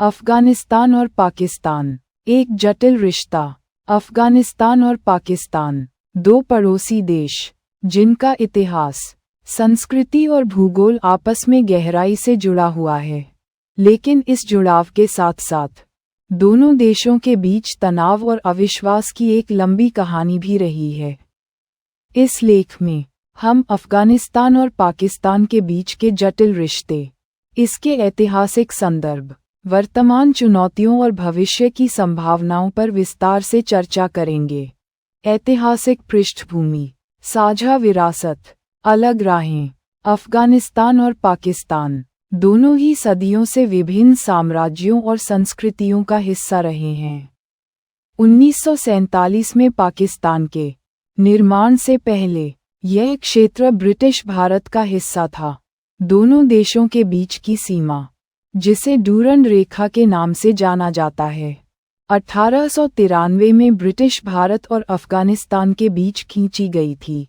अफगानिस्तान और पाकिस्तान, एक जटिल रिश्ता। अफगानिस्तान और पाकिस्तान दो पड़ोसी देश, जिनका इतिहास, संस्कृति और भूगोल आपस में गहराई से जुड़ा हुआ है। लेकिन इस जुड़ाव के साथ साथ दोनों देशों के बीच तनाव और अविश्वास की एक लंबी कहानी भी रही है। इस लेख में हम अफगानिस्तान और पाकिस्तान के बीच के जटिल रिश्ते, इसके ऐतिहासिक संदर्भ, वर्तमान चुनौतियों और भविष्य की संभावनाओं पर विस्तार से चर्चा करेंगे। ऐतिहासिक पृष्ठभूमि, साझा विरासत, अलग राहें। अफगानिस्तान और पाकिस्तान दोनों ही सदियों से विभिन्न साम्राज्यों और संस्कृतियों का हिस्सा रहे हैं। 1947 में पाकिस्तान के निर्माण से पहले यह क्षेत्र ब्रिटिश भारत का हिस्सा था। दोनों देशों के बीच की सीमा, जिसे डूरंड रेखा के नाम से जाना जाता है, 1893 में ब्रिटिश भारत और अफगानिस्तान के बीच खींची गई थी।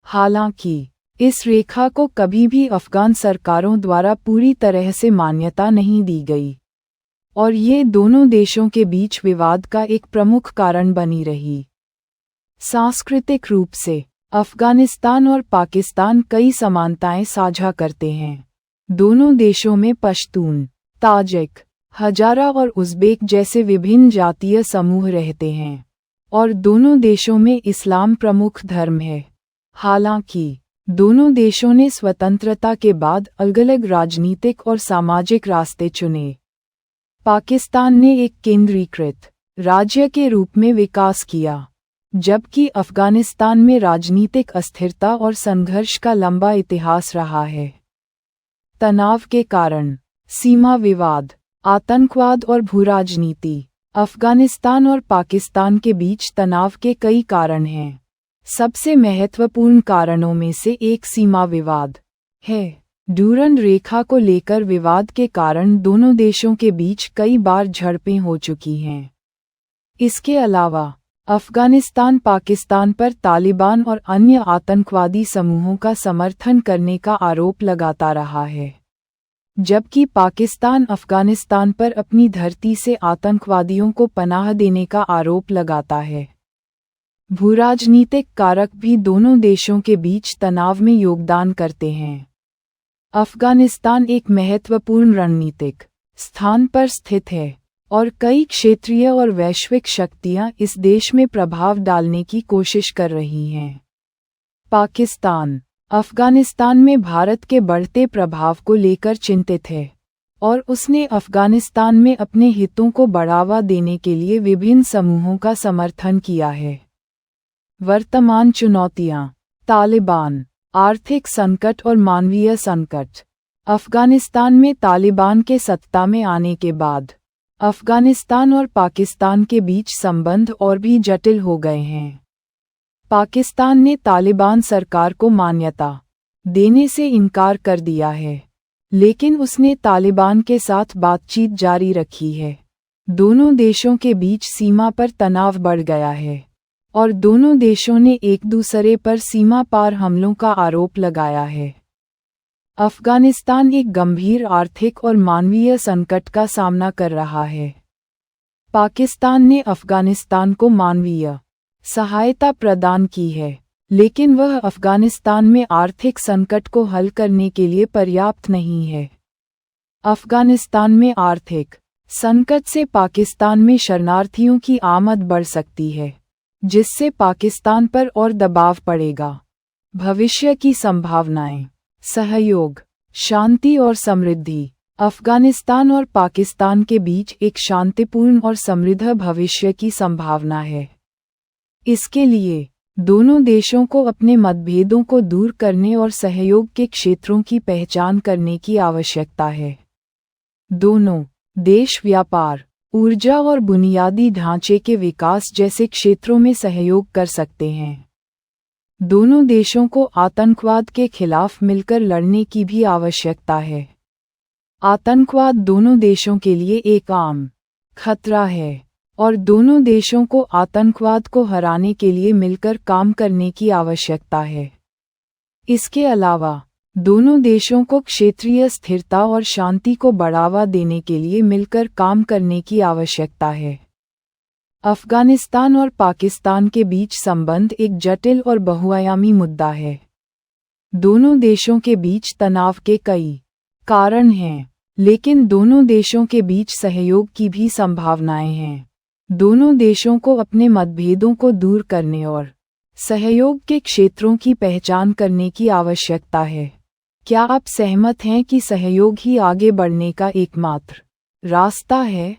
हालांकि इस रेखा को कभी भी अफगान सरकारों द्वारा पूरी तरह से मान्यता नहीं दी गई, और ये दोनों देशों के बीच विवाद का एक प्रमुख कारण बनी रही। सांस्कृतिक रूप से अफगानिस्तान और पाकिस्तान कई समानताएं साझा करते हैं। दोनों देशों में पश्तून, ताजिक, हजारा और उज़्बेक जैसे विभिन्न जातीय समूह रहते हैं, और दोनों देशों में इस्लाम प्रमुख धर्म है। हालांकि दोनों देशों ने स्वतंत्रता के बाद अलग-अलग राजनीतिक और सामाजिक रास्ते चुने। पाकिस्तान ने एक केंद्रीकृत राज्य के रूप में विकास किया, जबकि अफगानिस्तान में राजनीतिक अस्थिरता और संघर्ष का लंबा इतिहास रहा है। तनाव के कारण, सीमा विवाद, आतंकवाद और भूराजनीति। अफगानिस्तान और पाकिस्तान के बीच तनाव के कई कारण हैं। सबसे महत्वपूर्ण कारणों में से एक सीमा विवाद है। डूरंड रेखा को लेकर विवाद के कारण दोनों देशों के बीच कई बार झड़पें हो चुकी हैं। इसके अलावा अफगानिस्तान पाकिस्तान पर तालिबान और अन्य आतंकवादी समूहों का समर्थन करने का आरोप लगाता रहा है, जबकि पाकिस्तान अफगानिस्तान पर अपनी धरती से आतंकवादियों को पनाह देने का आरोप लगाता है। भूराजनीतिक कारक भी दोनों देशों के बीच तनाव में योगदान करते हैं। अफगानिस्तान एक महत्वपूर्ण रणनीतिक स्थान पर स्थित है, और कई क्षेत्रीय और वैश्विक शक्तियां इस देश में प्रभाव डालने की कोशिश कर रही हैं। पाकिस्तान अफगानिस्तान में भारत के बढ़ते प्रभाव को लेकर चिंतित है, और उसने अफगानिस्तान में अपने हितों को बढ़ावा देने के लिए विभिन्न समूहों का समर्थन किया है। वर्तमान चुनौतियां, तालिबान, आर्थिक संकट और मानवीय संकट। अफगानिस्तान में तालिबान के सत्ता में आने के बाद अफगानिस्तान और पाकिस्तान के बीच संबंध और भी जटिल हो गए हैं। पाकिस्तान ने तालिबान सरकार को मान्यता देने से इनकार कर दिया है, लेकिन उसने तालिबान के साथ बातचीत जारी रखी है। दोनों देशों के बीच सीमा पर तनाव बढ़ गया है, और दोनों देशों ने एक दूसरे पर सीमा पार हमलों का आरोप लगाया है। अफगानिस्तान एक गंभीर आर्थिक और मानवीय संकट का सामना कर रहा है। पाकिस्तान ने अफगानिस्तान को मानवीय सहायता प्रदान की है, लेकिन वह अफगानिस्तान में आर्थिक संकट को हल करने के लिए पर्याप्त नहीं है। अफगानिस्तान में आर्थिक संकट से पाकिस्तान में शरणार्थियों की आमद बढ़ सकती है, जिससे पाकिस्तान पर और दबाव पड़ेगा। भविष्य की संभावनाएं, सहयोग, शांति और समृद्धि। अफगानिस्तान और पाकिस्तान के बीच एक शांतिपूर्ण और समृद्ध भविष्य की संभावना है। इसके लिए दोनों देशों को अपने मतभेदों को दूर करने और सहयोग के क्षेत्रों की पहचान करने की आवश्यकता है। दोनों देश व्यापार, ऊर्जा और बुनियादी ढांचे के विकास जैसे क्षेत्रों में सहयोग कर सकते हैं। दोनों देशों को आतंकवाद के खिलाफ मिलकर लड़ने की भी आवश्यकता है। आतंकवाद दोनों देशों के लिए एक आम खतरा है, और दोनों देशों को आतंकवाद को हराने के लिए मिलकर काम करने की आवश्यकता है। इसके अलावा दोनों देशों को क्षेत्रीय स्थिरता और शांति को बढ़ावा देने के लिए मिलकर काम करने की आवश्यकता है। अफगानिस्तान और पाकिस्तान के बीच संबंध एक जटिल और बहुआयामी मुद्दा है। दोनों देशों के बीच तनाव के कई कारण हैं, लेकिन दोनों देशों के बीच सहयोग की भी संभावनाएं हैं। दोनों देशों को अपने मतभेदों को दूर करने और सहयोग के क्षेत्रों की पहचान करने की आवश्यकता है। क्या आप सहमत हैं कि सहयोग ही आगे बढ़ने का एकमात्र रास्ता है?